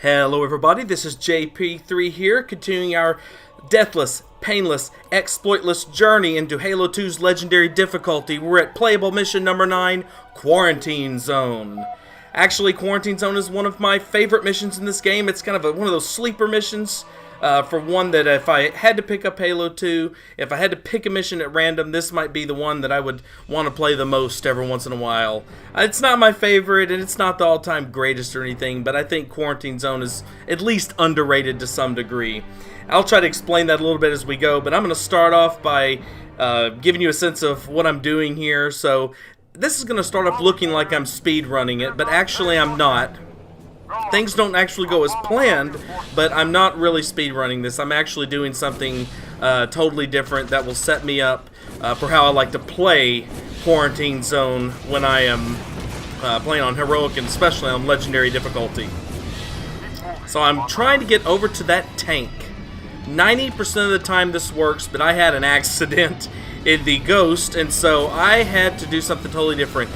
Hello everybody, this is JP3 here, continuing our Deathless, Painless, Exploitless journey into Halo 2's legendary difficulty. We're at playable mission number 9, Quarantine Zone. Actually, Quarantine Zone is one of my favorite missions in this game. It's kind of one of those sleeper missions. For one that if I had to pick up Halo 2, if I had to pick a mission at random, this might be the one that I would want to play the most every once in a while. It's not my favorite, and it's not the all-time greatest or anything, but I think Quarantine Zone is at least underrated to some degree. I'll try to explain that a little bit as we go, but I'm going to start off by giving you a sense of what I'm doing here. So this is going to start off looking like I'm speedrunning it, but actually I'm not. Things don't actually go as planned, but I'm not really speedrunning this. I'm actually doing something totally different that will set me up for how I like to play Quarantine Zone when I am playing on Heroic and especially on Legendary difficulty. So I'm trying to get over to that tank. 90% of the time this works, but I had an accident in the Ghost, and so I had to do something totally different.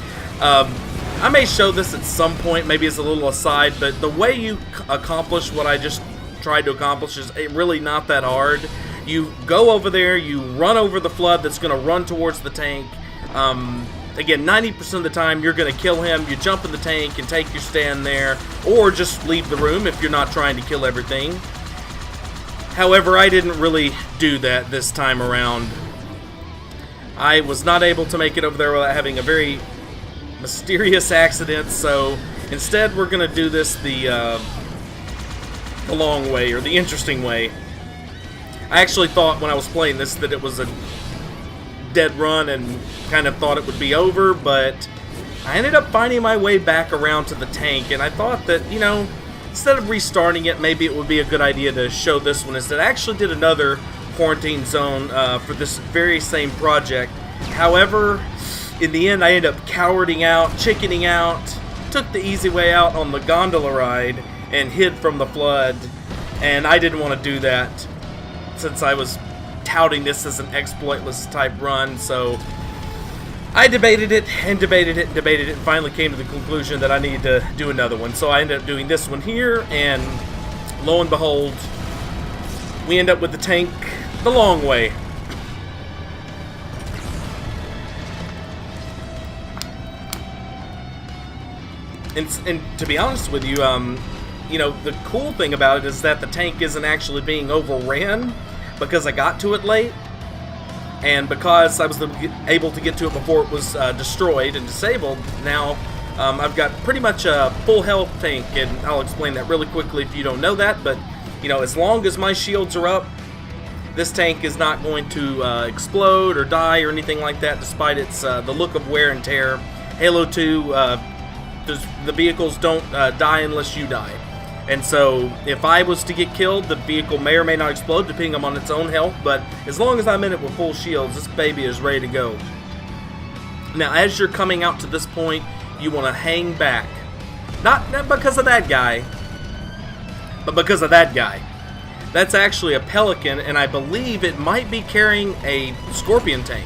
I may show this at some point, maybe as a little aside, but the way you accomplish what I just tried to accomplish is really not that hard. You go over there, you run over the flood that's going to run towards the tank. Again, 90% of the time you're going to kill him. You jump in the tank and take your stand there, or just leave the room if you're not trying to kill everything. However, I didn't really do that this time around. I was not able to make it over there without having a very mysterious accident, so instead we're gonna do this the long way, or the interesting way. I actually thought when I was playing this that it was a dead run and kind of thought it would be over, but I ended up finding my way back around to the tank, and I thought that, you know, instead of restarting it, maybe it would be a good idea to show this one instead. I actually did another Quarantine Zone for this very same project. However, in the end, I ended up cowarding out, chickening out, took the easy way out on the gondola ride, and hid from the flood. And I didn't want to do that since I was touting this as an exploitless type run. So I debated it and debated it and debated it, and finally came to the conclusion that I needed to do another one. So I ended up doing this one here, and lo and behold, we end up with the tank the long way. And to be honest with you, you know, the cool thing about it is that the tank isn't actually being overran because I got to it late, and because I was able to get to it before it was destroyed and disabled. Now I've got pretty much a full health tank, and I'll explain that really quickly if you don't know that. But you know, as long as my shields are up, this tank is not going to explode or die or anything like that, despite its the look of wear and tear. Halo 2. The vehicles don't die unless you die. And so if I was to get killed, the vehicle may or may not explode depending on its own health, but as long as I'm in it with full shields, this baby is ready to go. Now, as you're coming out to this point, you want to hang back. Not because of that guy, but because of that guy. That's actually a Pelican, and I believe it might be carrying a Scorpion tank.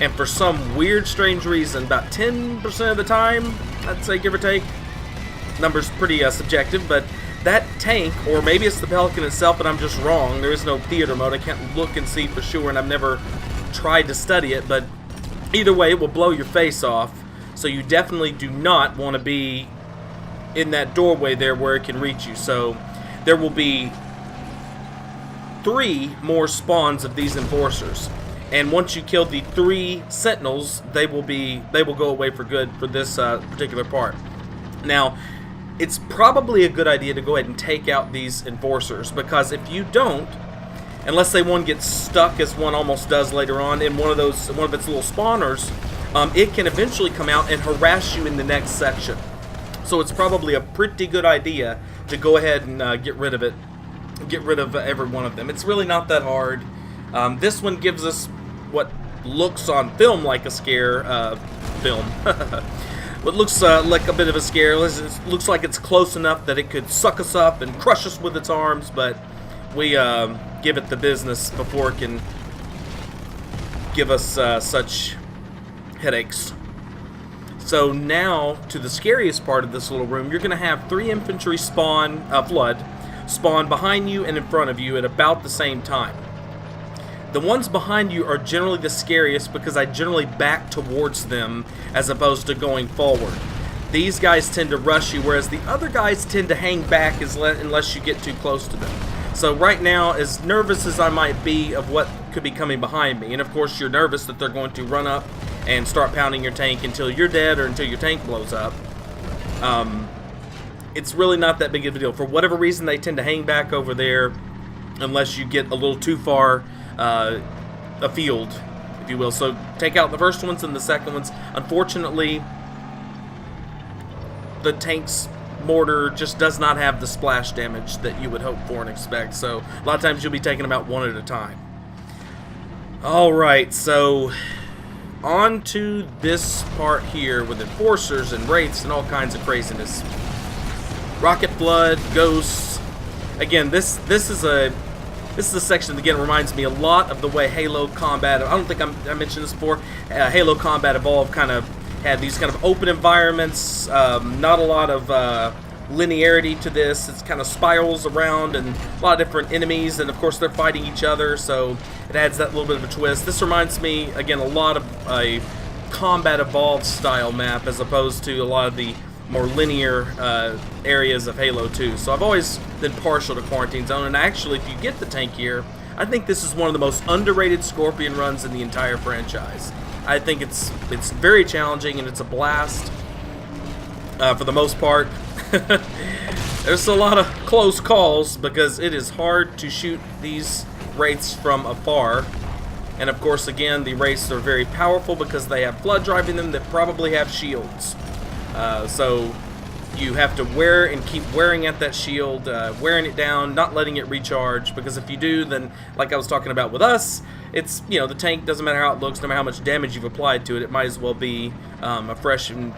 And for some weird, strange reason, about 10% of the time, I'd say, give or take, number's pretty subjective, but that tank, or maybe it's the Pelican itself and I'm just wrong, there is no theater mode, I can't look and see for sure, and I've never tried to study it, but either way, it will blow your face off, so you definitely do not want to be in that doorway there where it can reach you. So there will be 3 more spawns of these enforcers. And once you kill the 3 sentinels, they will go away for good for this particular part. Now, it's probably a good idea to go ahead and take out these enforcers, because if you don't, unless one gets stuck, as one almost does later on in one of its little spawners, it can eventually come out and harass you in the next section. So it's probably a pretty good idea to go ahead and get rid of it. Get rid of every one of them. It's really not that hard. This one gives us what looks on film like a scare film. What looks like a bit of a scare. It looks like it's close enough that it could suck us up and crush us with its arms, but we give it the business before it can give us such headaches. So now, to the scariest part of this little room, you're going to have 3 infantry flood spawn behind you and in front of you at about the same time. The ones behind you are generally the scariest because I generally back towards them as opposed to going forward. These guys tend to rush you, whereas the other guys tend to hang back unless you get too close to them. So right now, as nervous as I might be of what could be coming behind me, and of course you're nervous that they're going to run up and start pounding your tank until you're dead or until your tank blows up, it's really not that big of a deal. For whatever reason, they tend to hang back over there unless you get a little too far afield, if you will. So take out the first ones and the second ones. Unfortunately, the tank's mortar just does not have the splash damage that you would hope for and expect. So a lot of times you'll be taking them out one at a time. Alright, so on to this part here with enforcers and wraiths and all kinds of craziness. Rocket flood, ghosts. Again, this is a section that again reminds me a lot of the way Halo Combat. I don't think I mentioned this before. Halo Combat Evolved kind of had these kind of open environments. Not a lot of linearity to this. It's kind of spirals around and a lot of different enemies, and of course they're fighting each other, so it adds that little bit of a twist. This reminds me again a lot of a Combat Evolved style map as opposed to a lot of the more linear areas of Halo 2. So I've always been partial to Quarantine Zone, and actually if you get the tank here, I think this is one of the most underrated Scorpion runs in the entire franchise. I think it's very challenging and it's a blast for the most part. There's a lot of close calls because it is hard to shoot these wraiths from afar. And of course, again, the wraiths are very powerful because they have flood driving them that probably have shields. So you have to wear and keep wearing at that shield, wearing it down, not letting it recharge, because if you do, then like I was talking about with us, it's, you know, the tank doesn't matter how it looks, no matter how much damage you've applied to it, it might as well be a fresh and,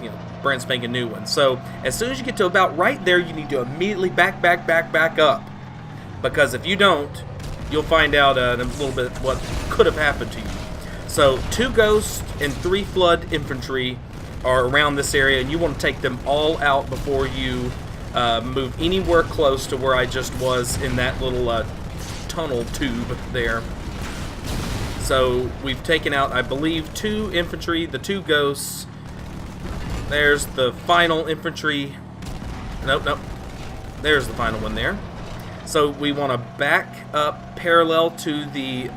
you know, brand spanking new one. So as soon as you get to about right there, you need to immediately back up, because if you don't, you'll find out in a little bit what could have happened to you. So 2 ghosts and 3 flood infantry are around this area, and you want to take them all out before you move anywhere close to where I just was in that little tunnel tube there. So we've taken out, I believe, 2 infantry, the 2 ghosts. There's the final infantry. Nope. There's the final one there. So we want to back up parallel to the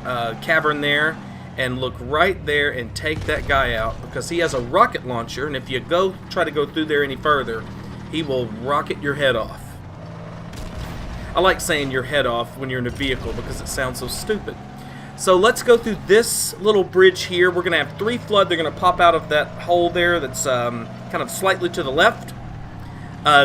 cavern there and look right there and take that guy out, because he has a rocket launcher, and if you try to go through there any further, he will rocket your head off. I like saying your head off when you're in a vehicle because it sounds so stupid. So let's go through this little bridge here. We're going to have 3 flood. They're going to pop out of that hole there that's kind of slightly to the left.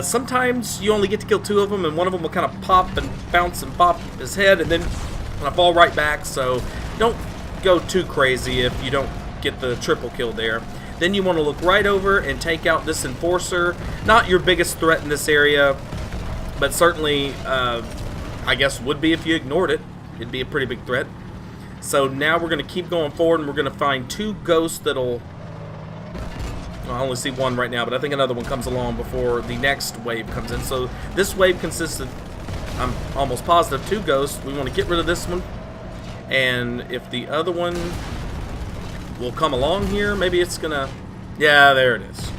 Sometimes you only get to kill 2 of them, and one of them will kind of pop and bounce and pop his head and then kind of fall right back. So don't go too crazy if you don't get the triple kill there. Then you want to look right over and take out this enforcer. Not your biggest threat in this area, but certainly I guess would be if you ignored it. It'd be a pretty big threat. So now we're going to keep going forward, and we're going to find 2 ghosts that'll... Well, I only see 1 right now, but I think another one comes along before the next wave comes in. So this wave consists of, I'm almost positive, 2 ghosts. We want to get rid of this one. And if the other one will come along here, maybe it's going to... Yeah, there it is.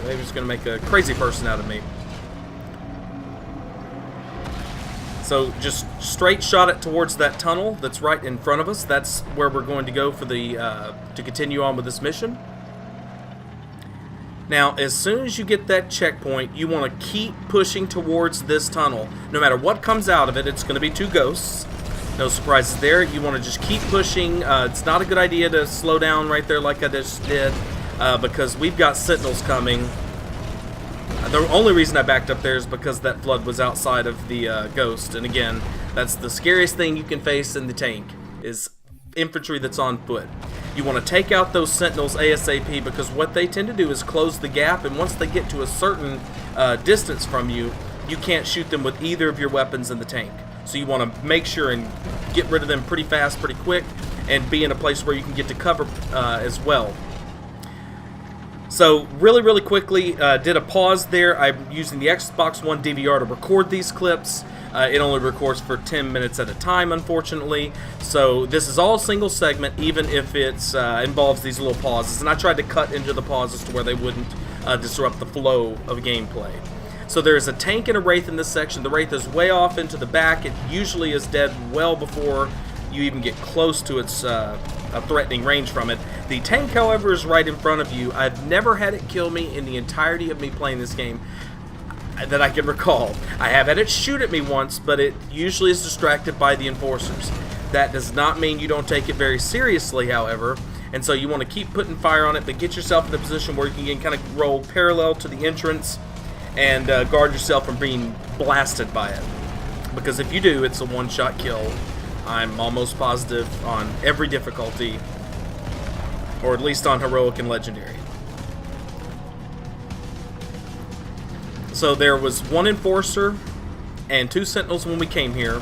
Maybe it's going to make a crazy person out of me. So just straight shot it towards that tunnel that's right in front of us. That's where we're going to go for the to continue on with this mission. Now, as soon as you get that checkpoint, you want to keep pushing towards this tunnel. No matter what comes out of it, it's going to be 2 ghosts. No surprises there. You want to just keep pushing. It's not a good idea to slow down right there like I just did, because we've got sentinels coming. The only reason I backed up there is because that flood was outside of the ghost. And again, that's the scariest thing you can face in the tank, is infantry that's on foot. You want to take out those sentinels ASAP, because what they tend to do is close the gap, and once they get to a certain distance from you, you can't shoot them with either of your weapons in the tank. So you want to make sure and get rid of them pretty fast, pretty quick, and be in a place where you can get to cover as well. So really quickly, did a pause there. I'm using the Xbox One DVR to record these clips. It only records for 10 minutes at a time, unfortunately. So this is all single segment, even if it involves these little pauses. And I tried to cut into the pauses to where they wouldn't disrupt the flow of gameplay. So there's a tank and a Wraith in this section. The Wraith is way off into the back. It usually is dead well before you even get close to its a threatening range from it. The tank, however, is right in front of you. I've never had it kill me in the entirety of me playing this game that I can recall. I have had it shoot at me once, but it usually is distracted by the enforcers. That does not mean you don't take it very seriously, however, and so you want to keep putting fire on it, but get yourself in a position where you can kind of roll parallel to the entrance and guard yourself from being blasted by it. Because if you do, it's a one-shot kill. I'm almost positive on every difficulty, or at least on Heroic and Legendary. So there was one Enforcer and 2 Sentinels when we came here.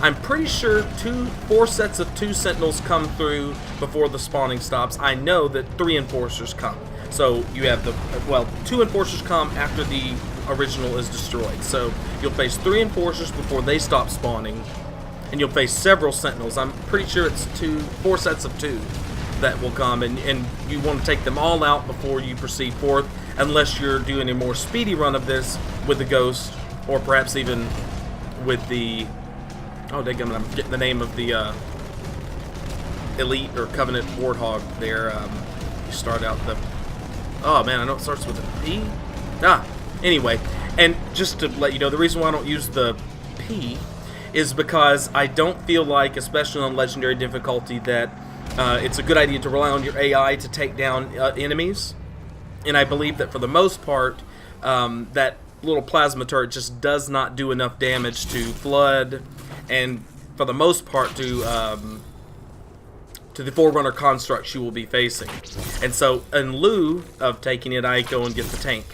I'm pretty sure 4 sets of 2 Sentinels come through before the spawning stops. I know that 3 Enforcers come. So you have 2 Enforcers come after the original is destroyed. So you'll face 3 Enforcers before they stop spawning. And you'll face several Sentinels. I'm pretty sure it's 4 sets of 2 that will come, and you want to take them all out before you proceed forth, unless you're doing a more speedy run of this with the Ghost, or perhaps even with the... Oh, daggum, I'm getting the name of the Elite or Covenant Warthog there. You start out the... Oh, man, I know it starts with a P. Anyway, and just to let you know, the reason why I don't use the P is because I don't feel like, especially on Legendary difficulty, that it's a good idea to rely on your AI to take down enemies. And I believe that for the most part, that little plasma turret just does not do enough damage to flood, and for the most part to the Forerunner constructs you will be facing. And so, in lieu of taking it, I go and get the tank.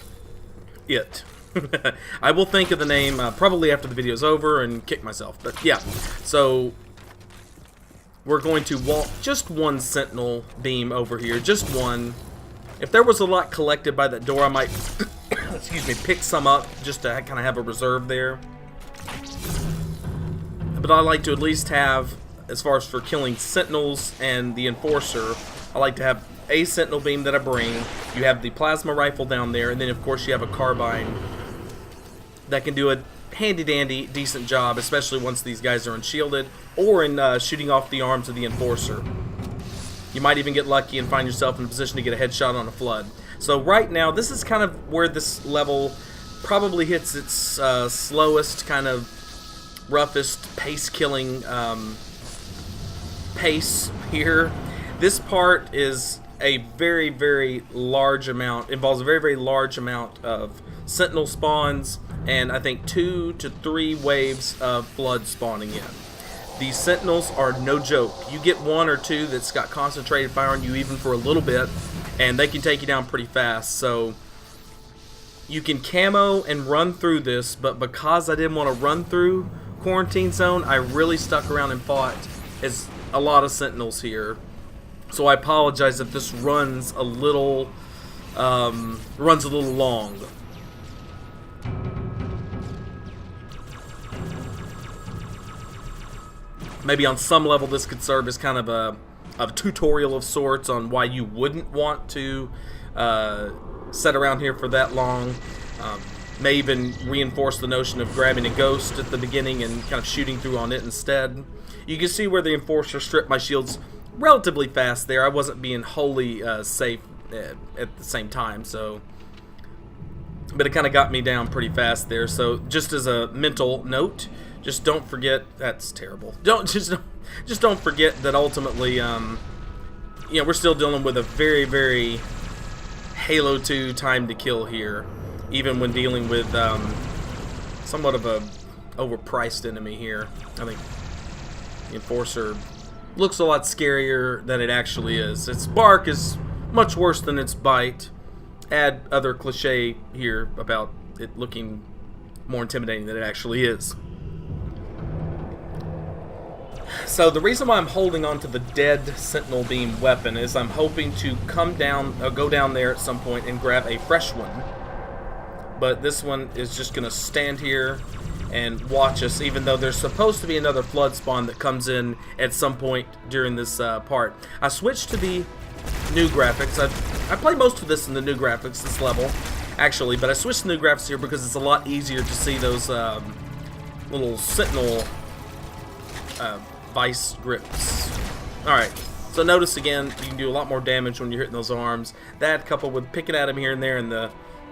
I will think of the name probably after the video's over and kick myself. But yeah, so we're going to walk just one Sentinel beam over here, just one. If there was a lot collected by that door, I might, excuse me, pick some up just to kind of have a reserve there. But I like to at least have, as far as for killing Sentinels and the Enforcer, I like to have a Sentinel beam that I bring. You have the plasma rifle down there, and then of course you have a carbine that can do a handy-dandy, decent job, especially once these guys are unshielded, or in shooting off the arms of the Enforcer. You might even get lucky and find yourself in a position to get a headshot on a flood. So right now, this is kind of where this level probably hits its slowest, kind of roughest, pace-killing pace here. This part is a very large amount, involves a very large amount of Sentinel spawns, and I think 2 to 3 waves of flood spawning in. These Sentinels are no joke. You get 1 or 2 that's got concentrated fire on you even for a little bit, and they can take you down pretty fast. So you can camo and run through this, but because I didn't want to run through Quarantine Zone, I really stuck around and fought as a lot of Sentinels here. So I apologize if this runs a little long. Maybe on some level this could serve as kind of a tutorial of sorts on why you wouldn't want to sit around here for that long. May even reinforce the notion of grabbing a Ghost at the beginning and kind of shooting through on it instead. You can see where the Enforcer stripped my shields relatively fast there. I wasn't being wholly safe at the same time, so... But it kind of got me down pretty fast there. So just as a mental note, just don't forget... That's terrible. Just don't forget that ultimately, you know, we're still dealing with a very Halo 2 time to kill here, even when dealing with somewhat of a overpriced enemy here. I think the Enforcer looks a lot scarier than it actually is. Its bark is much worse than its bite. Add other cliche here about it looking more intimidating than it actually is. So the reason why I'm holding on to the dead Sentinel Beam weapon is I'm hoping to come down, go down there at some point and grab a fresh one. But this one is just going to stand here and watch us, even though there's supposed to be another flood spawn that comes in at some point during this part. I switched to the new graphics. I play most of this in the new graphics, this level, actually, but I switched to new graphics here because it's a lot easier to see those little Sentinel vice grips. Alright, so notice again, you can do a lot more damage when you're hitting those arms. That coupled with picking at him here and there and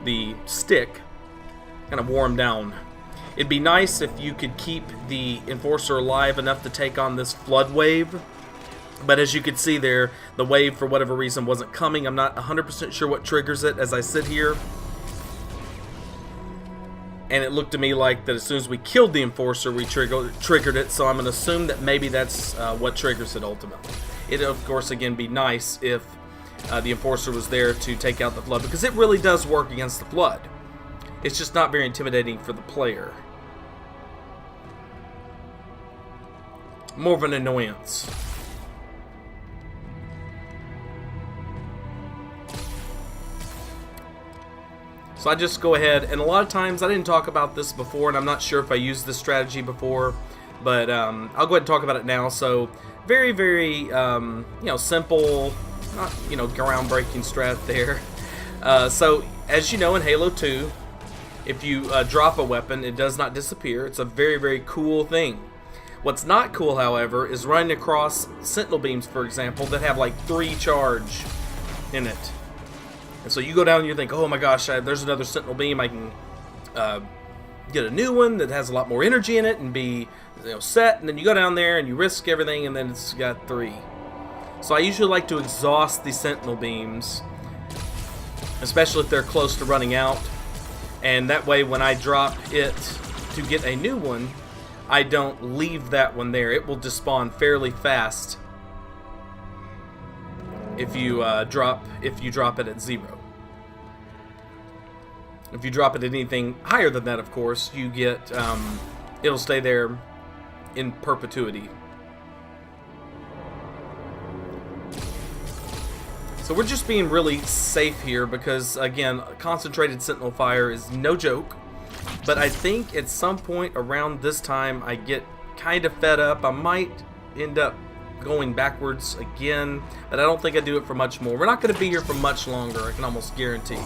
the stick kind of wore him down. It'd be nice if you could keep the Enforcer alive enough to take on this flood wave. But as you can see there, the wave for whatever reason wasn't coming. I'm not 100% sure what triggers it as I sit here. And it looked to me like that as soon as we killed the Enforcer, we triggered it. So I'm going to assume that maybe that's what triggers it ultimately. It'd, of course, again, be nice if the Enforcer was there to take out the flood, because it really does work against the flood. It's just not very intimidating for the player. More of an annoyance. So I just go ahead, and a lot of times, I didn't talk about this before, and I'm not sure if I used this strategy before, but I'll go ahead and talk about it now. So very, very, you know, simple, not, you know, groundbreaking strat there. So as you know, in Halo 2, if you drop a weapon, it does not disappear. It's a very, very cool thing. What's not cool, however, is running across Sentinel Beams, for example, that have like 3 charge in it. And so you go down and you think, oh my gosh, there's another Sentinel Beam. I can get a new one that has a lot more energy in it and be, you know, set. And then you go down there and you risk everything, and then it's got 3. So I usually like to exhaust the Sentinel Beams, especially if they're close to running out. And that way, when I drop it to get a new one, I don't leave that one there. It will despawn fairly fast if you drop it at 0. If you drop it at anything higher than that, of course, you get it'll stay there in perpetuity. So we're just being really safe here because, again, concentrated Sentinel fire is no joke. But I think at some point around this time I get kind of fed up. I might end up going backwards again, but I don't think I do it for much more. We're not going to be here for much longer, I can almost guarantee.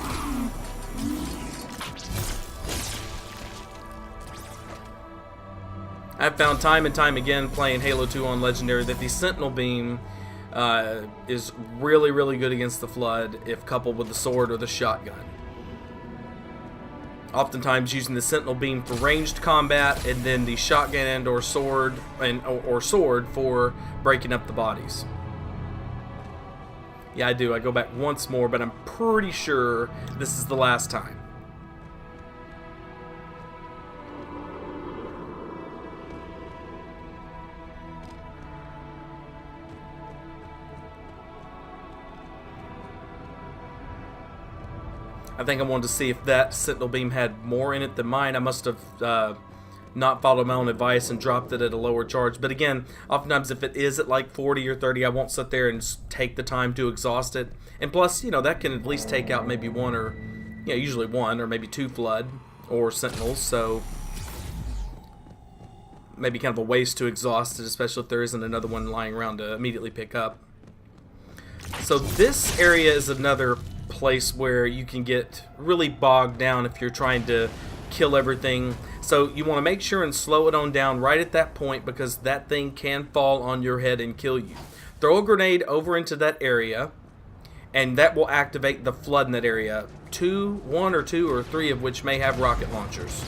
I've found time and time again playing Halo 2 on Legendary that the Sentinel Beam is really, really good against the Flood if coupled with the sword or the shotgun. Oftentimes using the Sentinel Beam for ranged combat, and then the shotgun and or sword for breaking up the bodies. Yeah, I do. I go back once more, but I'm pretty sure this is the last time. I think I wanted to see if that Sentinel Beam had more in it than mine. I must have not followed my own advice and dropped it at a lower charge. But again, oftentimes if it is at like 40 or 30, I won't sit there and take the time to exhaust it. And plus, you know, that can at least take out maybe one or, you know, usually one or maybe 2 Flood or Sentinels. So maybe kind of a waste to exhaust it, especially if there isn't another one lying around to immediately pick up. So this area is another place where you can get really bogged down if you're trying to kill everything. So you want to make sure and slow it on down right at that point, because that thing can fall on your head and kill you. Throw a grenade over into that area, and that will activate the Flood in that area. 1 or 2 or 3 of which may have rocket launchers.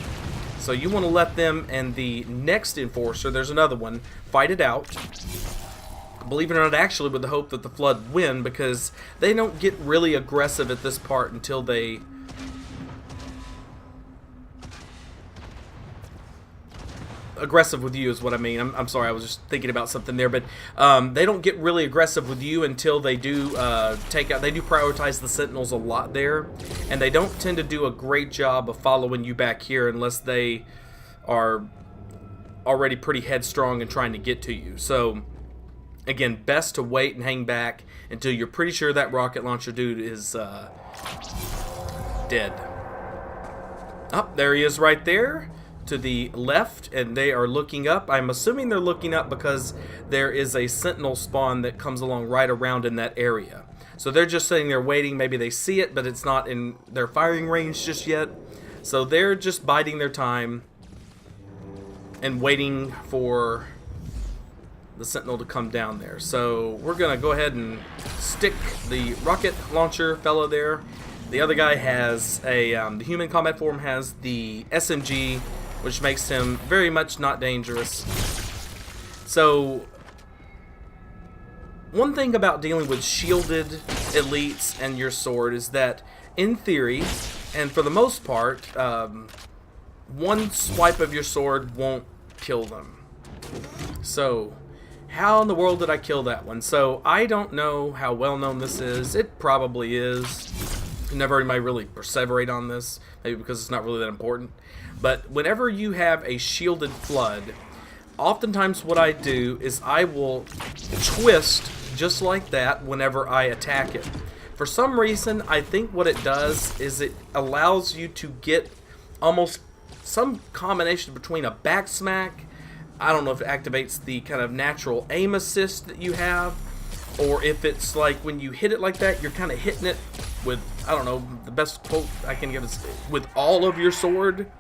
So you want to let them and the next Enforcer, there's another one, fight it out. Believe it or not, actually with the hope that the Flood win, because they don't get really aggressive at this part until they... Aggressive with you is what I mean. I'm sorry, I was just thinking about something there, but they don't get really aggressive with you until they do take out... They do prioritize the Sentinels a lot there, and they don't tend to do a great job of following you back here unless they are already pretty headstrong and trying to get to you. So again, best to wait and hang back until you're pretty sure that rocket launcher dude is dead. Oh, there he is right there to the left, and they are looking up. I'm assuming they're looking up because there is a sentinel spawn that comes along right around in that area. So they're just sitting there waiting. Maybe they see it, but it's not in their firing range just yet. So they're just biding their time and waiting for the sentinel to come down there. So we're gonna go ahead and stick the rocket launcher fellow there. The other guy has a the human combat form has the SMG, which makes him very much not dangerous. So one thing about dealing with shielded elites and your sword is that, in theory, and for the most part, one swipe of your sword won't kill them. So how in the world did I kill that one? So I don't know how well known this is. It probably is. Never anybody really perseverate on this, maybe because it's not really that important. But whenever you have a shielded flood, oftentimes what I do is I will twist just like that whenever I attack it. For some reason, I think what it does is it allows you to get almost some combination between a backsmack. I don't know if it activates the kind of natural aim assist that you have, or if it's like when you hit it like that, you're kind of hitting it with, I don't know, the best quote I can give is with all of your sword.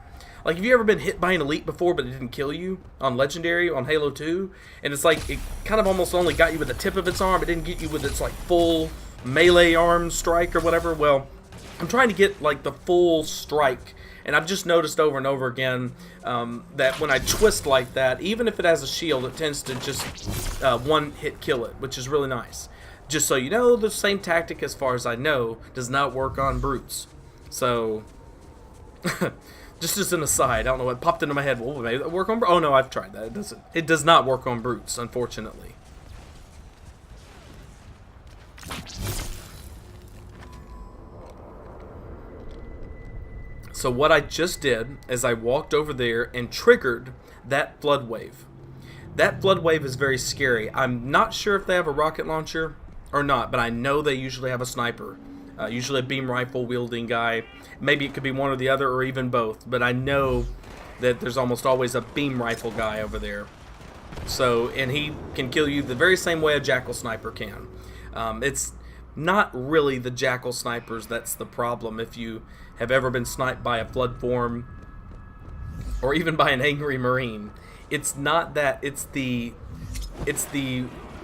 Like, have you ever been hit by an elite before but it didn't kill you on Legendary, on Halo 2? And it's like, it kind of almost only got you with the tip of its arm. It didn't get you with its, like, full melee arm strike or whatever. Well, I'm trying to get, like, the full strike. And I've just noticed over and over again that when I twist like that, even if it has a shield, it tends to just one-hit kill it, which is really nice. Just so you know, the same tactic, as far as I know, does not work on brutes. So, just as an aside, I don't know what popped into my head. Well, maybe that work on brutes? Oh no, I've tried that. It doesn't. It does not work on brutes, unfortunately. So what I just did is I walked over there and triggered that flood wave. That flood wave is very scary. I'm not sure if they have a rocket launcher or not, but I know they usually have a sniper. Usually a beam rifle wielding guy. Maybe it could be one or the other, or even both. But I know that there's almost always a beam rifle guy over there. So, and he can kill you the very same way a jackal sniper can. It's not really the jackal snipers that's the problem. If you have ever been sniped by a flood form, or even by an angry marine, it's not that. It's the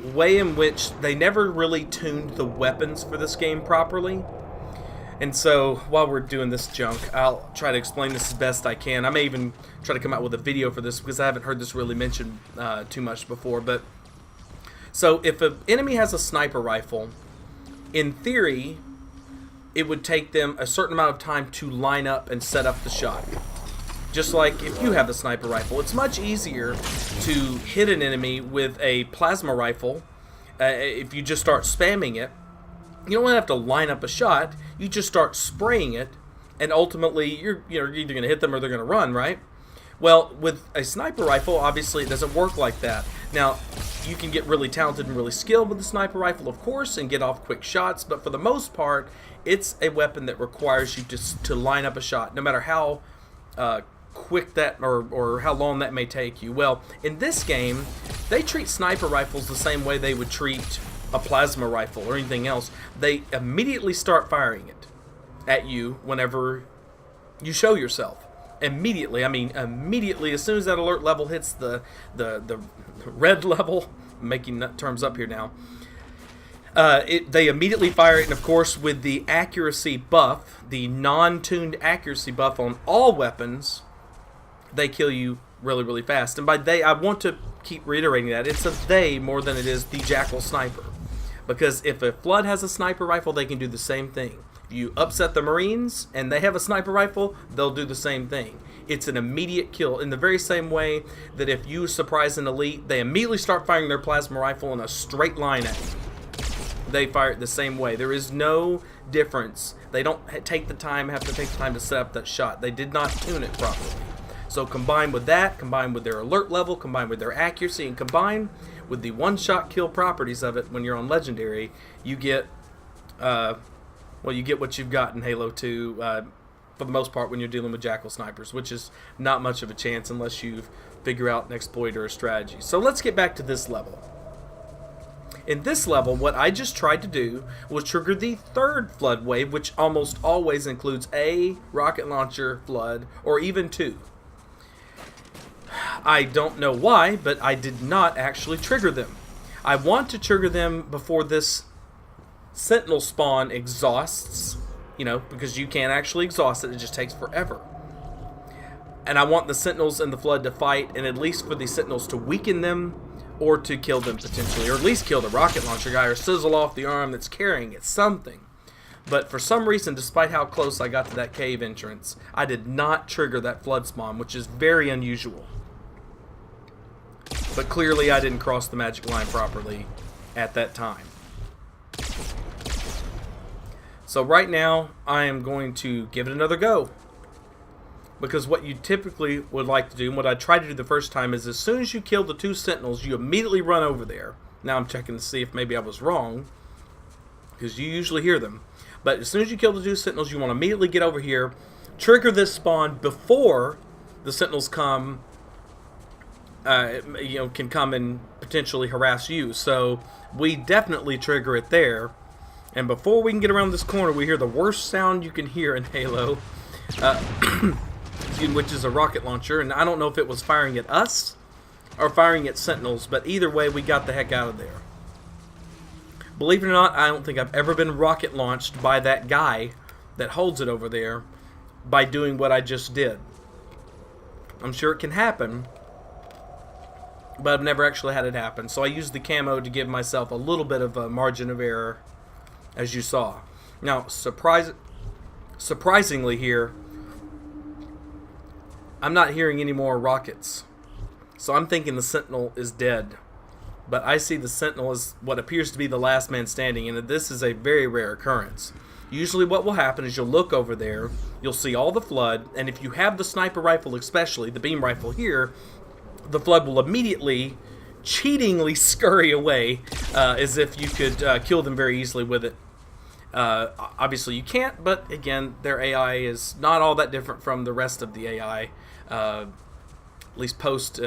way in which they never really tuned the weapons for this game properly. And so while we're doing this junk, I'll try to explain this as best I can. I may even try to come out with a video for this because I haven't heard this really mentioned too much before. But so if an enemy has a sniper rifle, in theory, it would take them a certain amount of time to line up and set up the shot. Just like if you have the sniper rifle, it's much easier to hit an enemy with a plasma rifle. If you just start spamming it, you don't have to line up a shot. You just start spraying it, and ultimately you're either going to hit them or they're going to run, right? Well, with a sniper rifle, obviously it doesn't work like that. Now, you can get really talented and really skilled with the sniper rifle, of course, and get off quick shots, but for the most part, it's a weapon that requires you to line up a shot, no matter how quick that or how long that may take you. Well, in this game, they treat sniper rifles the same way they would treat a plasma rifle or anything else. They immediately start firing it at you whenever you show yourself. Immediately, I mean immediately, as soon as that alert level hits the red level, I'm making terms up here now, they immediately fire it, and of course with the accuracy buff, the non-tuned accuracy buff on all weapons, they kill you really, really fast. And by they, I want to keep reiterating that. It's a they more than it is the jackal sniper. Because if a flood has a sniper rifle, they can do the same thing. If you upset the Marines and they have a sniper rifle, they'll do the same thing. It's an immediate kill in the very same way that if you surprise an elite, they immediately start firing their plasma rifle in a straight line at you. They fire it the same way. There is no difference. They don't have to take the time to set up that shot. They did not tune it properly. So combined with that, combined with their alert level, combined with their accuracy, and combined with the one-shot kill properties of it when you're on Legendary, you get, you get what you've got in Halo 2 for the most part when you're dealing with Jackal snipers, which is not much of a chance unless you figure out an exploit or a strategy. So let's get back to this level. In this level, what I just tried to do was trigger the third flood wave, which almost always includes a rocket launcher flood, or even two. I don't know why, but I did not actually trigger them. I want to trigger them before this Sentinel spawn exhausts, because you can't actually exhaust it, it just takes forever. And I want the Sentinels and the flood to fight, and at least for the Sentinels to weaken them, or to kill them potentially, or at least kill the rocket launcher guy, or sizzle off the arm that's carrying it, something. But for some reason, despite how close I got to that cave entrance, I did not trigger that flood spawn, which is very unusual. But clearly I didn't cross the magic line properly at that time. So right now, I am going to give it another go. Because what you typically would like to do, and what I tried to do the first time, is as soon as you kill the two Sentinels, you immediately run over there. Now I'm checking to see if maybe I was wrong, because you usually hear them. But as soon as you kill the two Sentinels, you want to immediately get over here, trigger this spawn before the Sentinels come, can come and potentially harass you. So we definitely trigger it there. And before we can get around this corner, we hear the worst sound you can hear in Halo. Which is a rocket launcher, and I don't know if it was firing at us or firing at Sentinels, but either way, we got the heck out of there. Believe it or not, I don't think I've ever been rocket launched by that guy that holds it over there by doing what I just did. I'm sure it can happen, but I've never actually had it happen. So I used the camo to give myself a little bit of a margin of error, as you saw. Now, surprisingly here, I'm not hearing any more rockets. So I'm thinking the Sentinel is dead. But I see the Sentinel as what appears to be the last man standing, and this is a very rare occurrence. Usually what will happen is you'll look over there, you'll see all the flood, and if you have the sniper rifle especially, the beam rifle here, the flood will immediately, cheatingly scurry away as if you could kill them very easily with it. Obviously you can't, but again, their AI is not all that different from the rest of the AI. At least post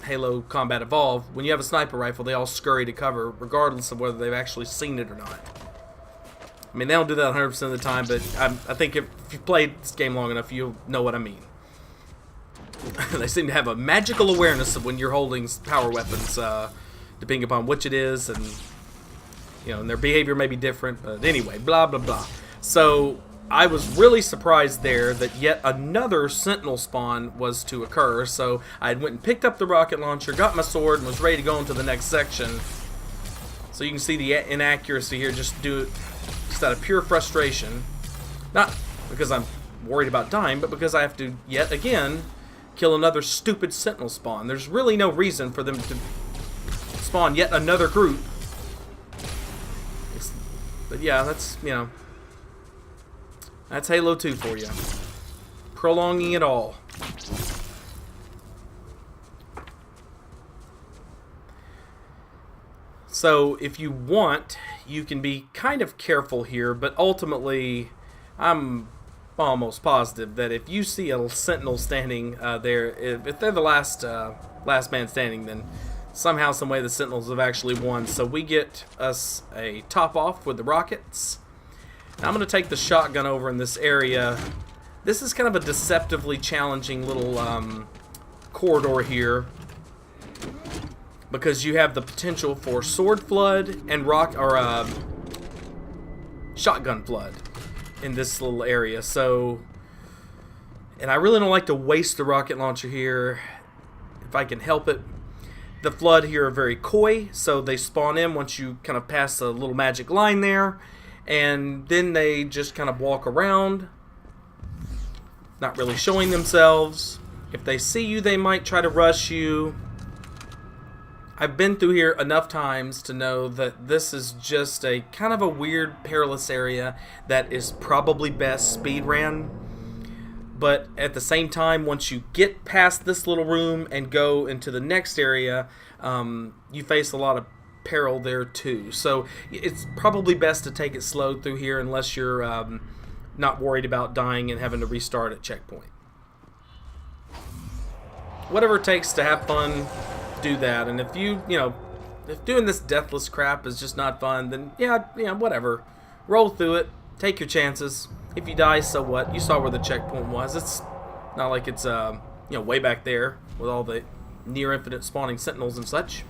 Halo Combat Evolved, when you have a sniper rifle, they all scurry to cover, regardless of whether they've actually seen it or not. I mean, they don't do that 100% of the time, but I think if you've played this game long enough, you'll know what I mean. They seem to have a magical awareness of when you're holding power weapons, depending upon which it is, and and their behavior may be different. But anyway, blah blah blah. So I was really surprised there that yet another Sentinel spawn was to occur. So I went and picked up the rocket launcher, got my sword, and was ready to go into the next section. So you can see the inaccuracy here, just out of pure frustration. Not because I'm worried about dying, but because I have to, yet again, kill another stupid Sentinel spawn. There's really no reason for them to spawn yet another group. But yeah, that's, that's Halo 2 for you. Prolonging it all. So, if you want, you can be kind of careful here, but ultimately, I'm almost positive that if you see a Sentinel standing there, if they're the last man standing, then somehow, some way, the Sentinels have actually won. So we get us a top off with the rockets. Now I'm going to take the shotgun over in this area. This is kind of a deceptively challenging little corridor here, because you have the potential for sword flood and shotgun flood in this little area. So, and I really don't like to waste the rocket launcher here if I can help it. The flood here are very coy, so they spawn in once you kind of pass a little magic line there, and then they just kind of walk around, not really showing themselves. If they see you, they might try to rush you. I've been through here enough times to know that this is just a kind of a weird, perilous area that is probably best speed ran. But at the same time, once you get past this little room and go into the next area, you face a lot of peril there too. So it's probably best to take it slow through here unless you're not worried about dying and having to restart at checkpoint. Whatever it takes to have fun, do that. And if if doing this deathless crap is just not fun, then yeah, whatever. Roll through it. Take your chances. If you die, so what? You saw where the checkpoint was. It's not like it's way back there with all the near infinite spawning sentinels and such.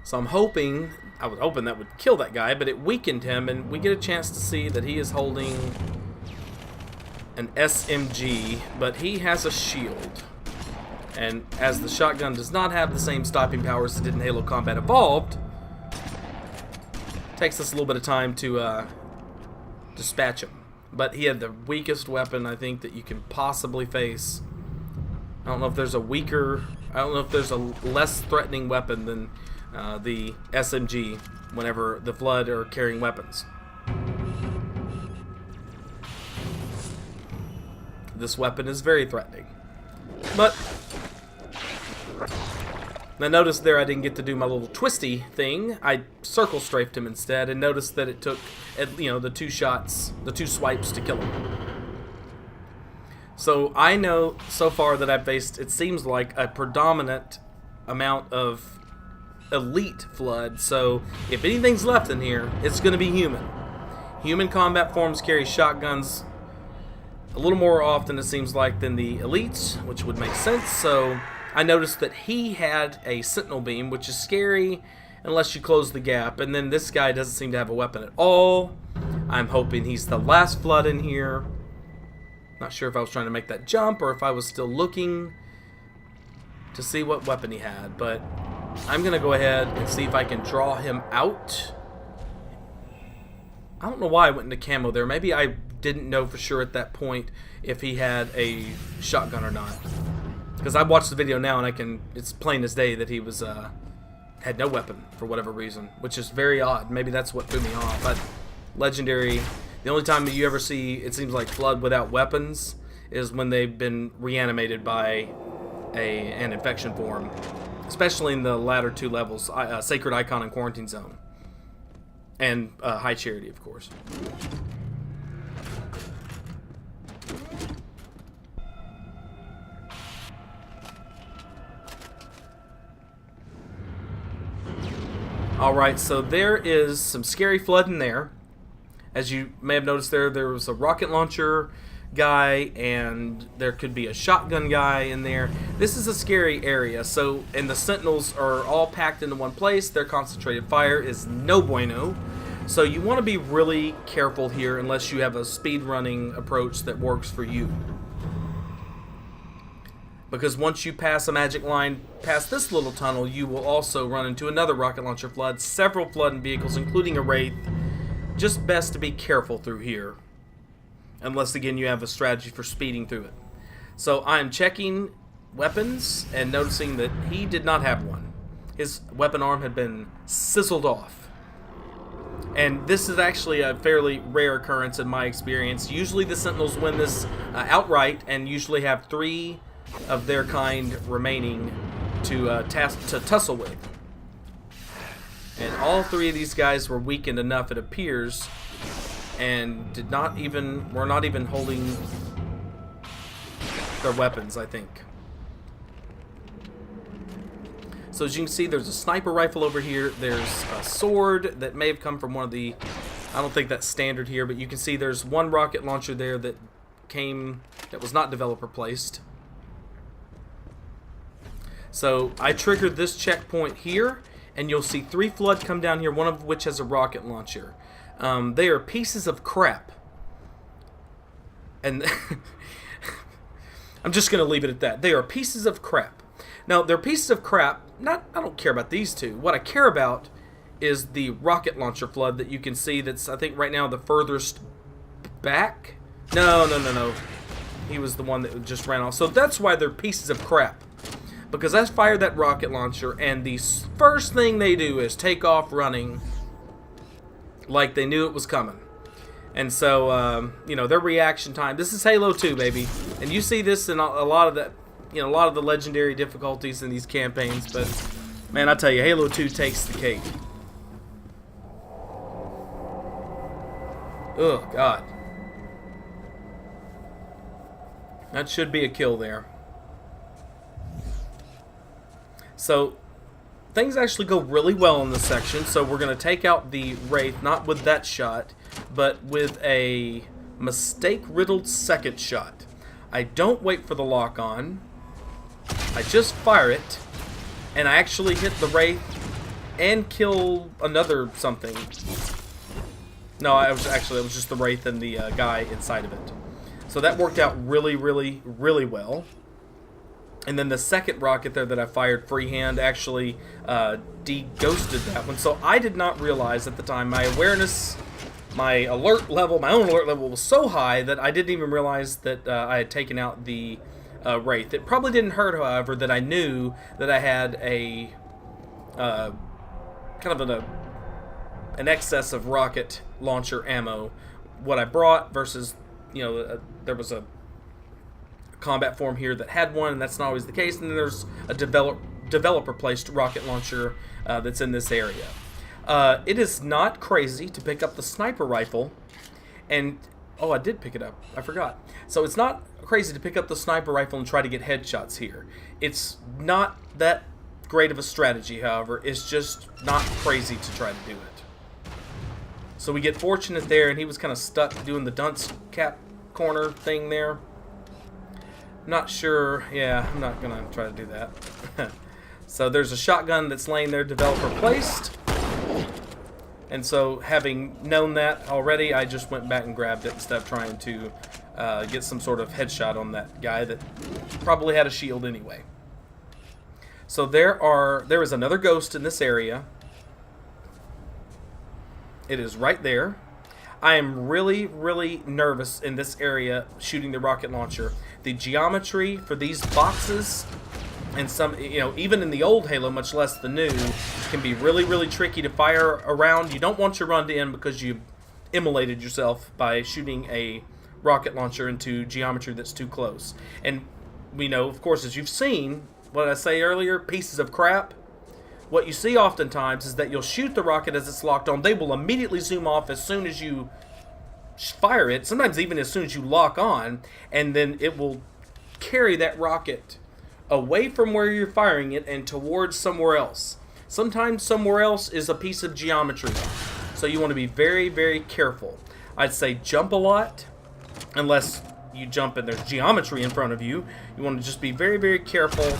So I was hoping that would kill that guy, but it weakened him, and we get a chance to see that he is holding an SMG, but he has a shield. And as the shotgun does not have the same stopping powers as it did in Halo Combat Evolved, takes us a little bit of time to dispatch him. But he had the weakest weapon, I think, that you can possibly face. I don't know if there's a less threatening weapon than the SMG whenever the Flood are carrying weapons. This weapon is very threatening. But now notice there I didn't get to do my little twisty thing. I circle strafed him instead, and noticed that it took the two swipes to kill him. So I know so far that I've faced, it seems like, a predominant amount of elite Flood. So if anything's left in here, it's going to be human. Human combat forms carry shotguns a little more often, it seems like, than the elites, which would make sense. So I noticed that he had a sentinel beam, which is scary unless you close the gap. And then this guy doesn't seem to have a weapon at all. I'm hoping he's the last Flood in here. Not sure if I was trying to make that jump or if I was still looking to see what weapon he had. But I'm going to go ahead and see if I can draw him out. I don't know why I went into camo there. Maybe I didn't know for sure at that point if he had a shotgun or not. Because I watched the video now and it's plain as day that he was had no weapon for whatever reason, which is very odd. Maybe that's what threw me off. But Legendary, the only time that you ever see, it seems like, Flood without weapons is when they've been reanimated by an infection form, especially in the latter two levels, Sacred Icon and Quarantine Zone, and High Charity, of course. Alright, so there is some scary Flood in there. As you may have noticed there was a rocket launcher guy, and there could be a shotgun guy in there. This is a scary area, and the sentinels are all packed into one place. Their concentrated fire is no bueno. So you want to be really careful here unless you have a speed running approach that works for you. Because once you pass a magic line past this little tunnel, you will also run into another rocket launcher Flood, several Flood vehicles, including a Wraith. Just best to be careful through here. Unless, again, you have a strategy for speeding through it. So I'm checking weapons and noticing that he did not have one. His weapon arm had been sizzled off. And this is actually a fairly rare occurrence in my experience. Usually the Sentinels win this outright and usually have 3 of their kind remaining to tussle with. And all 3 of these guys were weakened enough, it appears, and were not even holding their weapons, I think. So as you can see, there's a sniper rifle over here. There's a sword that may have come from one of the, I don't think that's standard here, but you can see there's one rocket launcher there that was not developer placed. So I triggered this checkpoint here, and you'll see 3 Flood come down here, one of which has a rocket launcher. They are pieces of crap. And I'm just going to leave it at that. They are pieces of crap. Now, they're pieces of crap. I don't care about these 2. What I care about is the rocket launcher Flood that you can see that's, I think, right now the furthest back. No. He was the one that just ran off. So that's why they're pieces of crap. Because I fired that rocket launcher, and the first thing they do is take off running like they knew it was coming. And so, you know, their reaction time. This is Halo 2, baby, and you see this in a lot of the, you know, a lot of the legendary difficulties in these campaigns. But man, I tell you, Halo 2 takes the cake. Oh God, that should be a kill there. So things actually go really well in this section. So we're going to take out the Wraith, not with that shot, but with a mistake-riddled second shot. I don't wait for the lock-on. I just fire it, and I actually hit the Wraith and kill another something. No, it was just the Wraith and the guy inside of it. So that worked out really, really, really well. And then the second rocket there that I fired freehand actually de-ghosted that one. So I did not realize at the time my awareness, my alert level, my own alert level was so high that I didn't even realize that I had taken out the Wraith. It probably didn't hurt, however, that I knew that I had a kind of an excess of rocket launcher ammo. What I brought versus, you know, there was a combat form here that had one, and that's not always the case. And then there's a developer placed rocket launcher that's in this area. It is not crazy to pick up the sniper rifle, and oh, I did pick it up, I forgot. So it's not crazy to pick up the sniper rifle and try to get headshots here. It's not that great of a strategy, however. It's just not crazy to try to do it. So we get fortunate there, and he was kind of stuck doing the dunce cap corner thing there. Not sure. Yeah, I'm not gonna try to do that. So there's a shotgun that's laying there, developer placed, and so having known that already, I just went back and grabbed it instead of trying to get some sort of headshot on that guy that probably had a shield anyway. So there is another ghost in this area. It is right there. I am really, really nervous in this area shooting the rocket launcher. The geometry for these boxes, and some, you know, even in the old Halo, much less the new, can be really, really tricky to fire around. You don't want your run to end because you immolated yourself by shooting a rocket launcher into geometry that's too close. And we know, of course, as you've seen, what did I say earlier, pieces of crap. What you see oftentimes is that you'll shoot the rocket as it's locked on. They will immediately zoom off as soon as you fire it, sometimes even as soon as you lock on, and then it will carry that rocket away from where you're firing it and towards somewhere else. Sometimes somewhere else is a piece of geometry. So you want to be very, very careful. I'd say jump a lot, unless you jump and there's geometry in front of you. You want to just be very, very careful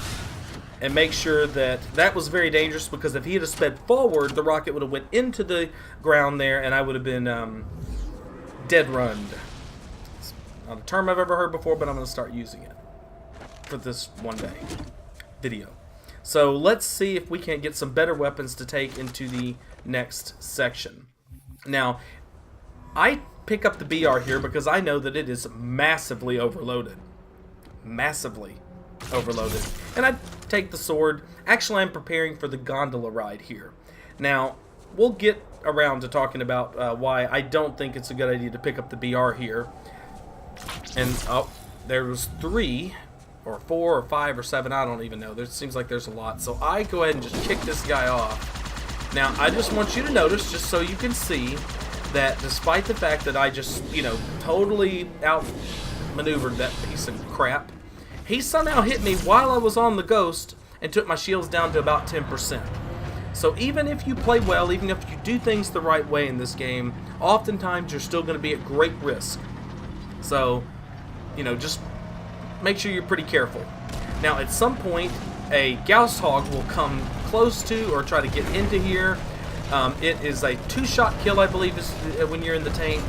and make sure that that was very dangerous, because if he had sped forward, the rocket would have went into the ground there, and I would have been dead runned. It's not a term I've ever heard before, but I'm going to start using it for this one day video. So let's see if we can get some better weapons to take into the next section. Now, I pick up the BR here because I know that it is massively overloaded. Massively overloaded. And I take the sword. Actually, I'm preparing for the gondola ride here. Now, we'll get around to talking about why I don't think it's a good idea to pick up the BR here. And oh, there was 3 or 4 or 5 or 7, I don't even know. There seems like there's a lot. So I go ahead and just kick this guy off. Now, I just want you to notice, just so you can see, that despite the fact that I just, you know, totally outmaneuvered that piece of crap, he somehow hit me while I was on the ghost and took my shields down to about 10%. So even if you play well, even if you do things the right way in this game, oftentimes you're still going to be at great risk. So, you know, just make sure you're pretty careful. Now, at some point, a Gauss Hog will come close to or try to get into here. It is a 2-shot kill, I believe, is when you're in the tank.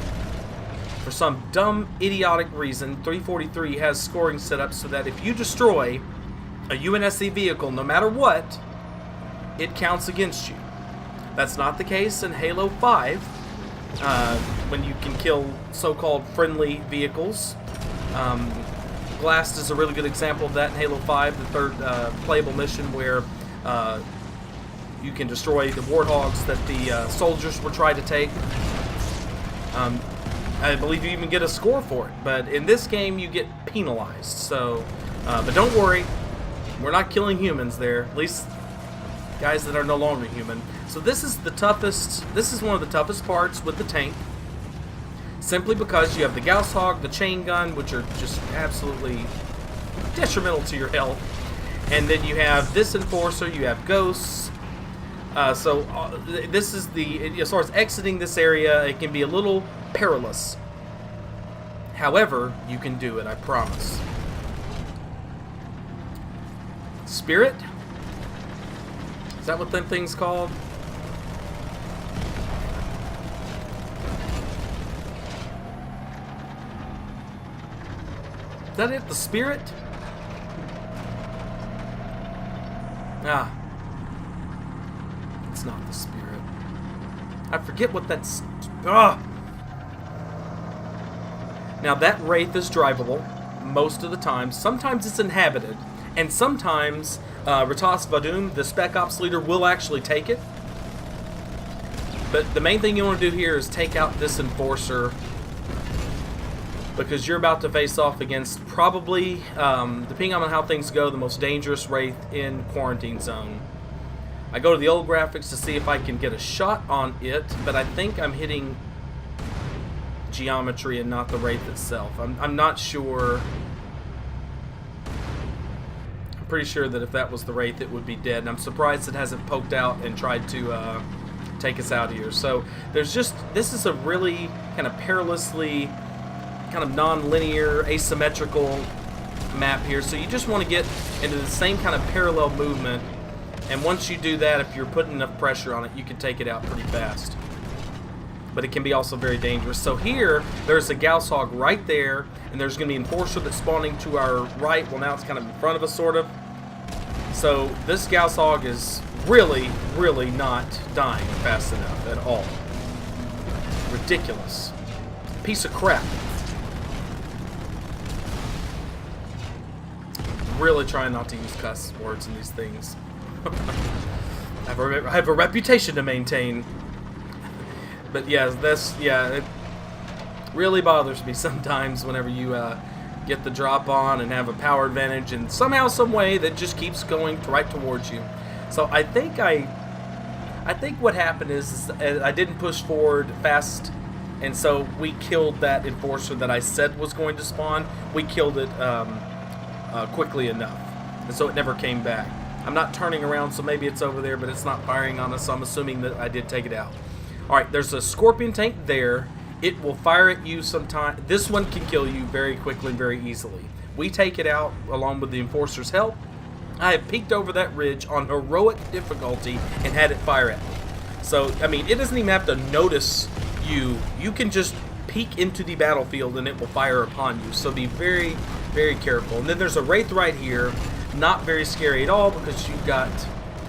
For some dumb, idiotic reason, 343 has scoring set up so that if you destroy a UNSC vehicle, no matter what, it counts against you. That's not the case in Halo 5, when you can kill so-called friendly vehicles. Blast is a really good example of that in Halo 5, the third playable mission where you can destroy the warthogs that the soldiers were trying to take. I believe you even get a score for it. But in this game, you get penalized. So, but don't worry, we're not killing humans there. At least guys that are no longer human. So this is the toughest. This is one of the toughest parts with the tank. Simply because you have the Gauss Hog, the chain gun, which are just absolutely detrimental to your health. And then you have this Enforcer, you have Ghosts. This is as far as exiting this area, it can be a little perilous. However, you can do it, I promise. Spirit? Is that what that thing's called? Is that it? The Spirit? Ah. It's not the Spirit. I forget what that's... Ah! Now that Wraith is drivable most of the time. Sometimes it's inhabited. And sometimes Ratas Vadum, the Spec Ops leader, will actually take it. But the main thing you want to do here is take out this Enforcer, because you're about to face off against probably, depending on how things go, the most dangerous Wraith in Quarantine Zone. I go to the old graphics to see if I can get a shot on it, but I think I'm hitting geometry and not the Wraith itself. I'm not sure. I'm pretty sure that if that was the Wraith, it would be dead, and I'm surprised it hasn't poked out and tried to take us out here. So there's just, this is a really kind of perilously kind of non-linear, asymmetrical map here. So you just want to get into the same kind of parallel movement, and once you do that, if you're putting enough pressure on it, you can take it out pretty fast. But it can be also very dangerous. So here, there's a Gauss Hog right there, and there's going to be an Enforcer that's spawning to our right. Well, now it's kind of in front of us, sort of. So this Gauss Hog is really, really not dying fast enough at all. Ridiculous. Piece of crap. Really trying not to use cuss words in these things. I have a reputation to maintain. But yeah, it really bothers me sometimes whenever you get the drop on and have a power advantage, and somehow, some way, that just keeps going right towards you. So I think what happened is I didn't push forward fast, and so we killed that Enforcer that I said was going to spawn. We killed it quickly enough, and so it never came back. I'm not turning around, so maybe it's over there, but it's not firing on us, so I'm assuming that I did take it out. Alright, there's a Scorpion tank there. It will fire at you sometime. This one can kill you very quickly and very easily. We take it out along with the Enforcer's help. I have peeked over that ridge on heroic difficulty and had it fire at me. So, I mean, it doesn't even have to notice you. You can just peek into the battlefield and it will fire upon you. So be very, very careful. And then there's a Wraith right here. Not very scary at all, because you've got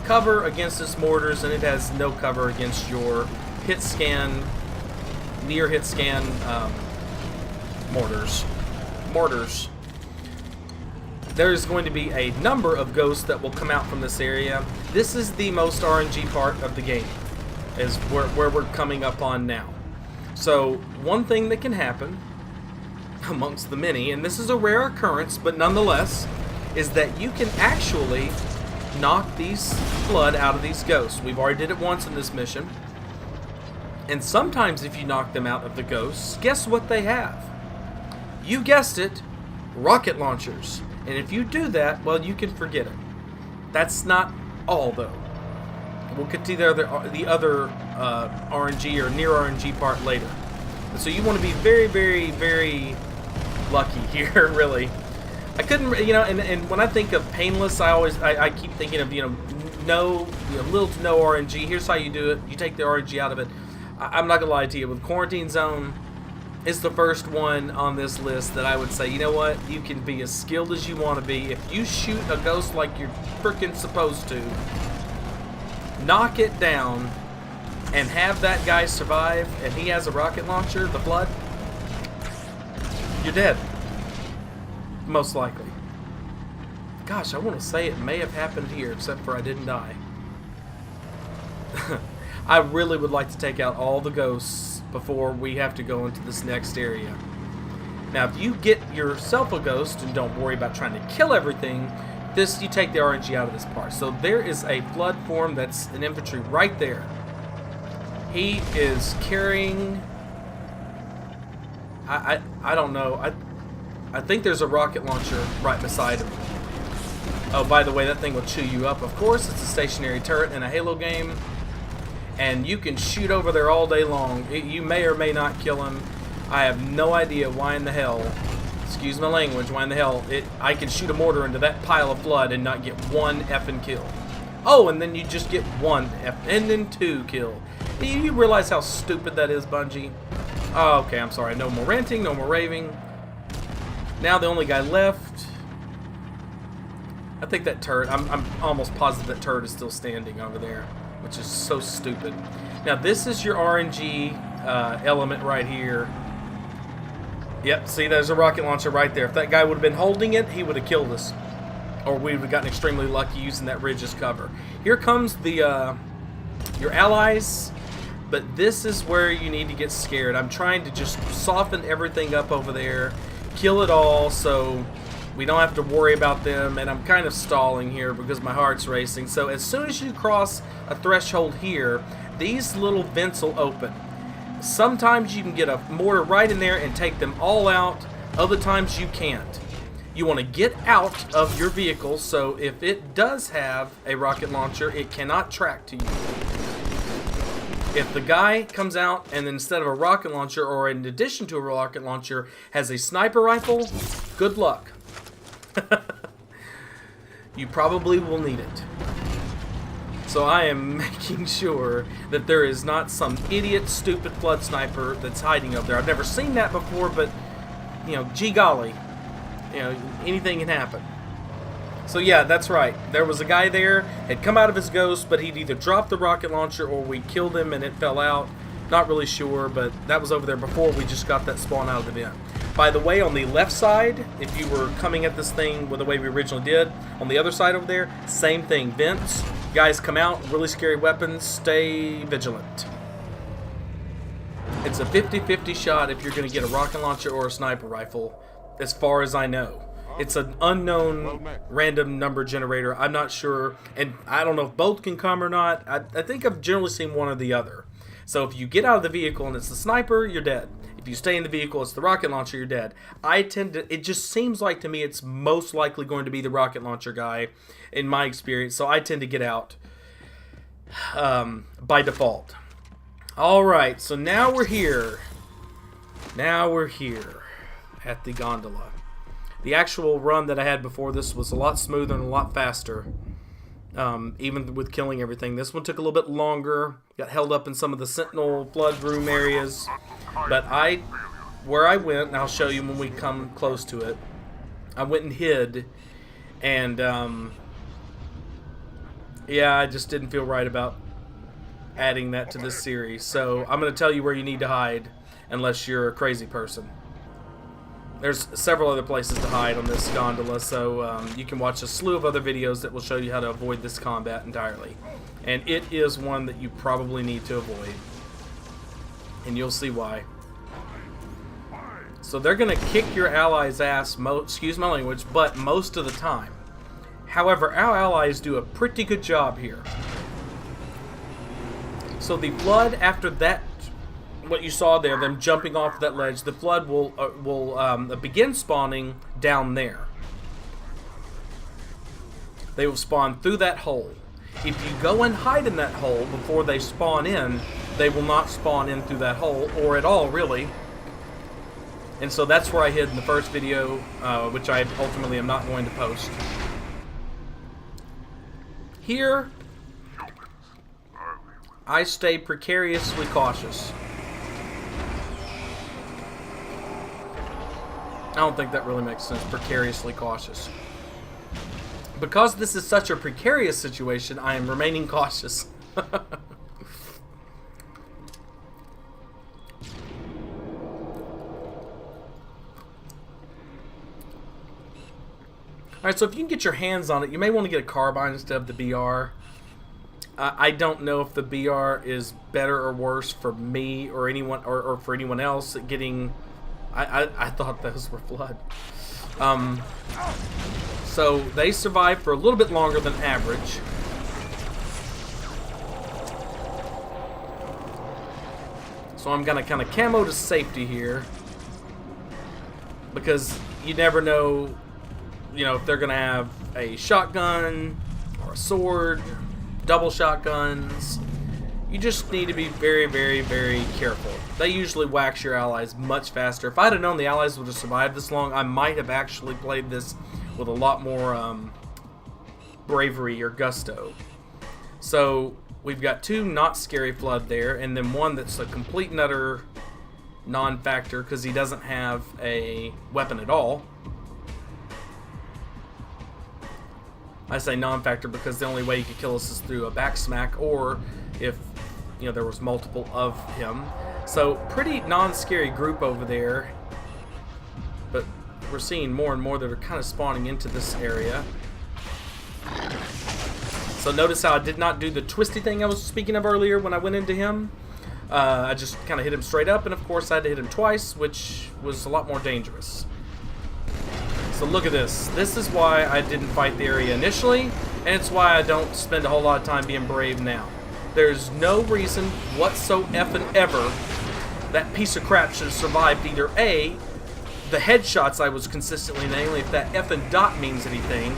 cover against its mortars and it has no cover against your hit scan, near hit scan mortars. There's going to be a number of ghosts that will come out from this area. This is the most RNG part of the game, is where we're coming up on now. So one thing that can happen amongst the many, and this is a rare occurrence, but nonetheless, is that you can actually knock these blood out of these ghosts. We've already did it once in this mission. And sometimes if you knock them out of the ghosts, guess what they have? You guessed it, rocket launchers. And if you do that, well, you can forget it. That's not all, though. We'll get to the other RNG or near RNG part later. And so you want to be very, very, very lucky here, really. I couldn't, and when I think of Painless, I keep thinking of, little to no RNG. Here's how you do it. You take the RNG out of it. I'm not gonna lie to you. With Quarantine Zone, it's the first one on this list that I would say, you know what? You can be as skilled as you want to be. If you shoot a ghost like you're freaking supposed to, knock it down, and have that guy survive, and he has a rocket launcher, the blood, you're dead. Most likely. Gosh, I want to say it may have happened here, except for I didn't die. I really would like to take out all the ghosts before we have to go into this next area. Now, if you get yourself a ghost and don't worry about trying to kill everything, you take the RNG out of this part. So there is a flood form that's an infantry right there. He is carrying... I don't know. I think there's a rocket launcher right beside him. Oh, by the way, that thing will chew you up. Of course, it's a stationary turret in a Halo game. And you can shoot over there all day long. You may or may not kill him. I have no idea why in the hell, excuse my language, why in the hell, I can shoot a mortar into that pile of flood and not get one effing kill. Oh, and then you just get one and then 2 kill. Do you realize how stupid that is, Bungie? Oh, okay, I'm sorry. No more ranting, no more raving. Now the only guy left. I think that turret, I'm almost positive that turret is still standing over there, which is so stupid. Now this is your RNG element right here. Yep, see, there's a rocket launcher right there. If that guy would have been holding it, he would have killed us. Or we would have gotten extremely lucky using that ridge as cover. Here comes the your allies, but this is where you need to get scared. I'm trying to just soften everything up over there, kill it all so we don't have to worry about them, and I'm kind of stalling here because my heart's racing. So as soon as you cross a threshold here, these little vents will open. Sometimes you can get a mortar right in there and take them all out. Other times you can't. You want to get out of your vehicle, so if it does have a rocket launcher, it cannot track to you. If the guy comes out and instead of a rocket launcher, or in addition to a rocket launcher, has a sniper rifle, good luck. You probably will need it. So I am making sure that there is not some idiot, stupid flood sniper that's hiding up there. I've never seen that before, but, you know, gee golly, you know, anything can happen. So yeah, that's right. There was a guy there, had come out of his ghost, but he'd either dropped the rocket launcher or we killed him and it fell out. Not really sure, but that was over there before we just got that spawn out of the vent. By the way, on the left side, if you were coming at this thing with the way we originally did, on the other side over there, same thing, vents. Guys come out, really scary weapons, stay vigilant. It's a 50-50 shot if you're going to get a rocket launcher or a sniper rifle, as far as I know. It's an unknown random number generator. I'm not sure, and I don't know if both can come or not. I think I've generally seen one or the other. So if you get out of the vehicle and it's the sniper, you're dead. If you stay in the vehicle, it's the rocket launcher, you're dead. It just seems like to me it's most likely going to be the rocket launcher guy in my experience, so I tend to get out by default. Alright, so now we're here. Now we're here at the gondola. The actual run that I had before this was a lot smoother and a lot faster. Even with killing everything. This one took a little bit longer. Got held up in some of the Sentinel flood room areas. But where I went, and I'll show you when we come close to it, I went and hid. And, yeah, I just didn't feel right about adding that to this series. So I'm going to tell you where you need to hide, unless you're a crazy person. There's several other places to hide on this gondola, so you can watch a slew of other videos that will show you how to avoid this combat entirely. And it is one that you probably need to avoid. And you'll see why. So they're going to kick your allies' ass, excuse my language, but most of the time. However, our allies do a pretty good job here. So the flood, after that, what you saw there, them jumping off that ledge, the flood will begin spawning down there. They will spawn through that hole. If you go and hide in that hole before they spawn in, they will not spawn in through that hole, or at all, really. And so that's where I hid in the first video, which I ultimately am not going to post. Here, I stay precariously cautious. I don't think that really makes sense, precariously cautious. Because this is such a precarious situation, I am remaining cautious. Alright, so if you can get your hands on it, you may want to get a carbine instead of the BR. I don't know if the BR is better or worse for me or anyone or for anyone else getting. I thought those were flood. So they survive for a little bit longer than average. So I'm gonna kind of camo to safety here because you never know, if they're gonna have a shotgun or a sword, double shotguns. You just need to be very, very, very careful. They usually wax your allies much faster. If I'd have known the allies would have survived this long, I might have actually played this with a lot more bravery or gusto. So we've got 2 not scary flood there, and then 1 that's a complete and utter non-factor because he doesn't have a weapon at all. I say non-factor because the only way you could kill us is through a back smack, or if there was multiple of him. So pretty non-scary group over there, but we're seeing more and more that are kind of spawning into this area. So notice how I did not do the twisty thing I was speaking of earlier when I went into him. I just kind of hit him straight up, and of course I had to hit him twice, which was a lot more dangerous. So look at this. This is why I didn't fight the area initially, and it's why I don't spend a whole lot of time being brave now. There's no reason whatsoever that piece of crap should have survived either A, the headshots I was consistently nailing, if that effing dot means anything,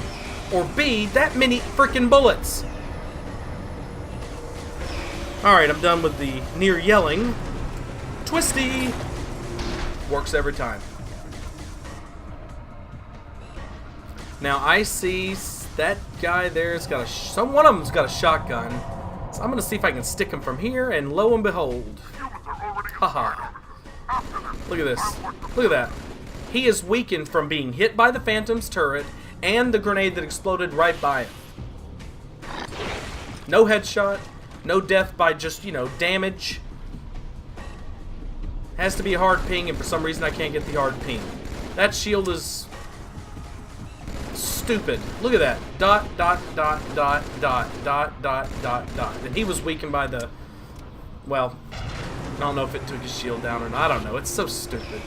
or B, that many freaking bullets. Alright, I'm done with the near yelling. Twisty! Works every time. Now I see that guy there's got one of them's got a shotgun. So I'm gonna see if I can stick him from here, and lo and behold. Haha. Look at this. Look at that. He is weakened from being hit by the Phantom's turret and the grenade that exploded right by him. No headshot, no death by just, damage. Has to be a hard ping, and for some reason I can't get the hard ping. That shield is stupid. Look at that. Dot, dot, dot, dot, dot, dot, dot, dot, dot. And he was weakened by the... Well, I don't know if it took his shield down or not. I don't know. It's so stupid.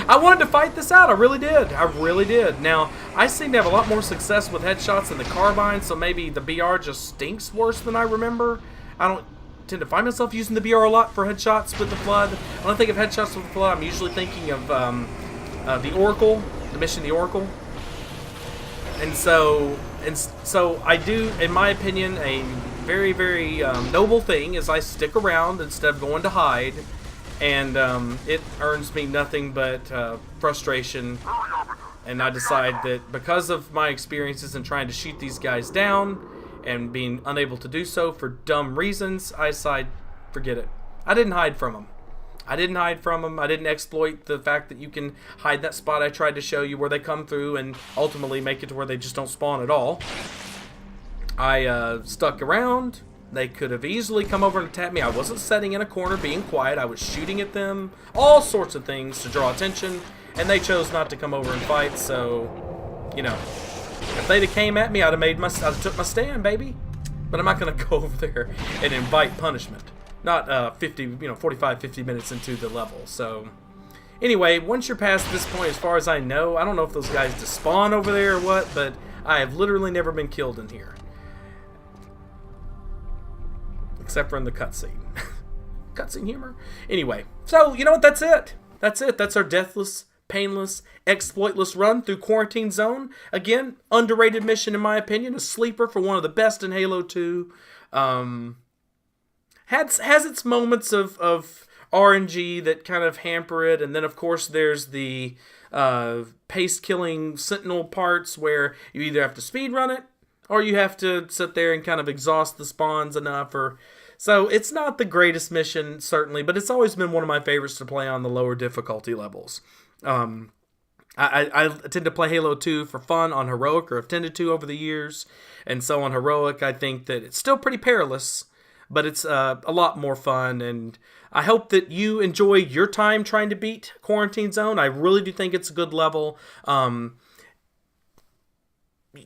I wanted to fight this out. I really did. I really did. Now, I seem to have a lot more success with headshots than the carbine, so maybe the BR just stinks worse than I remember. I don't tend to find myself using the BR a lot for headshots with the Flood. When I think of headshots with the Flood, I'm usually thinking of the Oracle, the mission The Oracle. And so I do, in my opinion, a very, very noble thing is I stick around instead of going to hide. And it earns me nothing but frustration. And I decide that because of my experiences in trying to shoot these guys down and being unable to do so for dumb reasons, I decide, forget it. I didn't hide from them. I didn't exploit the fact that you can hide that spot I tried to show you where they come through and ultimately make it to where they just don't spawn at all. I stuck around. They could have easily come over and attacked me. I wasn't sitting in a corner being quiet. I was shooting at them. All sorts of things to draw attention. And they chose not to come over and fight, so, if they'd have came at me, I'd have took my stand, baby. But I'm not going to go over there and invite punishment. Not 45, 50 minutes into the level. So, anyway, once you're past this point, as far as I know, I don't know if those guys despawn over there or what, but I have literally never been killed in here. Except for in the cutscene. Cutscene humor? Anyway, so, you know what? That's it. That's it. That's our Deathless, Painless, Exploitless run through Quarantine Zone. Again, underrated mission in my opinion. A sleeper for one of the best in Halo 2. Has its moments of RNG that kind of hamper it. And then, of course, there's the pace-killing Sentinel parts where you either have to speedrun it or you have to sit there and kind of exhaust the spawns enough. So it's not the greatest mission, certainly, but it's always been one of my favorites to play on the lower difficulty levels. I tend to play Halo 2 for fun on Heroic, or have tended to over the years. And so on Heroic, I think that it's still pretty perilous, but it's a lot more fun. And I hope that you enjoy your time trying to beat Quarantine Zone. I really do think it's a good level.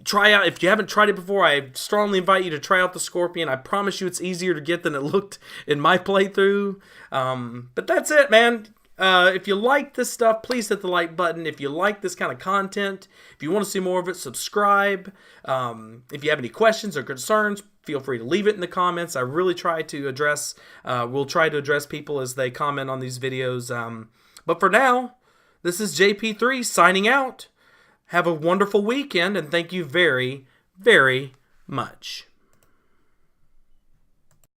try out, if you haven't tried it before, I strongly invite you to try out the Scorpion. I promise you it's easier to get than it looked in my playthrough. But that's it, man. If you like this stuff, please hit the like button. If you like this kind of content, if you want to see more of it, subscribe. If you have any questions or concerns, feel free to leave it in the comments. I really try to address, we'll try to address people as they comment on these videos. But for now, this is JP3 signing out. Have a wonderful weekend, and thank you very, very much.